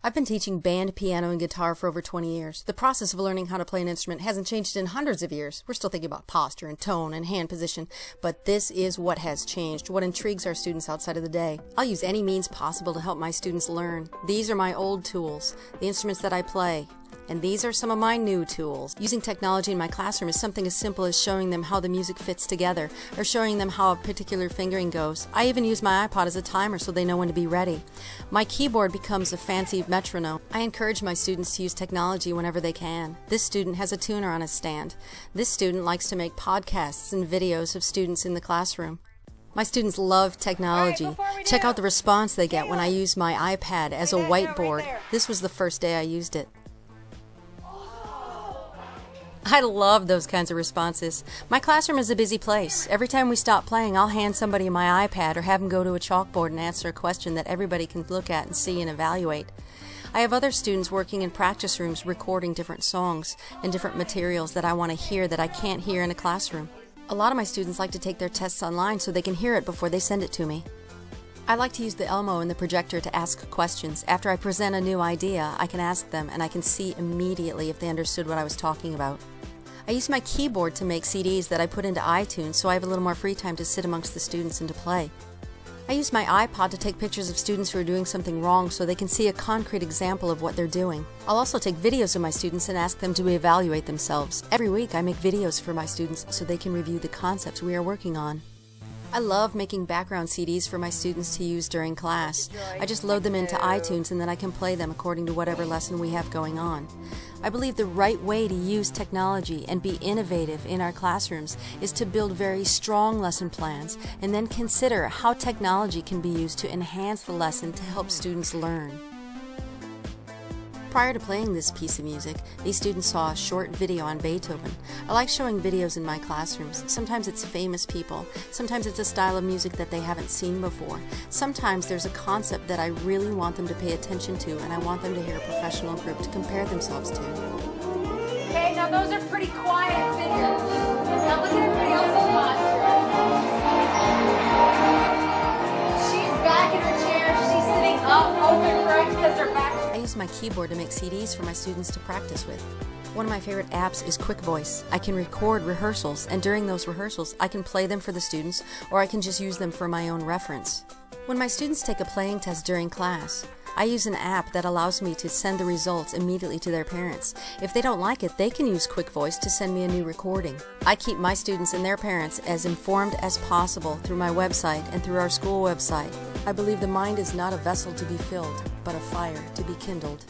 I've been teaching band, piano, and guitar for over 20 years. The process of learning how to play an instrument hasn't changed in hundreds of years. We're still thinking about posture and tone and hand position, but this is what has changed, what intrigues our students outside of the day. I'll use any means possible to help my students learn. These are my old tools, the instruments that I play. And these are some of my new tools. Using technology in my classroom is something as simple as showing them how the music fits together, or showing them how a particular fingering goes. I even use my iPod as a timer so they know when to be ready. My keyboard becomes a fancy metronome. I encourage my students to use technology whenever they can. This student has a tuner on his stand. This student likes to make podcasts and videos of students in the classroom. My students love technology. Check out the response they get when I use my iPad as a whiteboard. This was the first day I used it. I love those kinds of responses. My classroom is a busy place. Every time we stop playing, I'll hand somebody my iPad or have them go to a chalkboard and answer a question that everybody can look at and see and evaluate. I have other students working in practice rooms recording different songs and different materials that I want to hear that I can't hear in a classroom. A lot of my students like to take their tests online so they can hear it before they send it to me. I like to use the Elmo and the projector to ask questions. After I present a new idea, I can ask them and I can see immediately if they understood what I was talking about. I use my keyboard to make CDs that I put into iTunes so I have a little more free time to sit amongst the students and to play. I use my iPod to take pictures of students who are doing something wrong so they can see a concrete example of what they're doing. I'll also take videos of my students and ask them to evaluate themselves. Every week I make videos for my students so they can review the concepts we are working on. I love making background CDs for my students to use during class. I just load them into iTunes and then I can play them according to whatever lesson we have going on. I believe the right way to use technology and be innovative in our classrooms is to build very strong lesson plans and then consider how technology can be used to enhance the lesson to help students learn. Prior to playing this piece of music, these students saw a short video on Beethoven. I like showing videos in my classrooms. Sometimes it's famous people. Sometimes it's a style of music that they haven't seen before. Sometimes there's a concept that I really want them to pay attention to and I want them to hear a professional group to compare themselves to. Okay, now those are pretty quiet figures. Now look at everybody else's posture. She's back in her chair. She's sitting up, open, correct, because her back. I use my keyboard to make CDs for my students to practice with. One of my favorite apps is Quick Voice. I can record rehearsals, and during those rehearsals, I can play them for the students, or I can just use them for my own reference. When my students take a playing test during class, I use an app that allows me to send the results immediately to their parents. If they don't like it, they can use Quick Voice to send me a new recording. I keep my students and their parents as informed as possible through my website and through our school website. I believe the mind is not a vessel to be filled, but a fire to be kindled.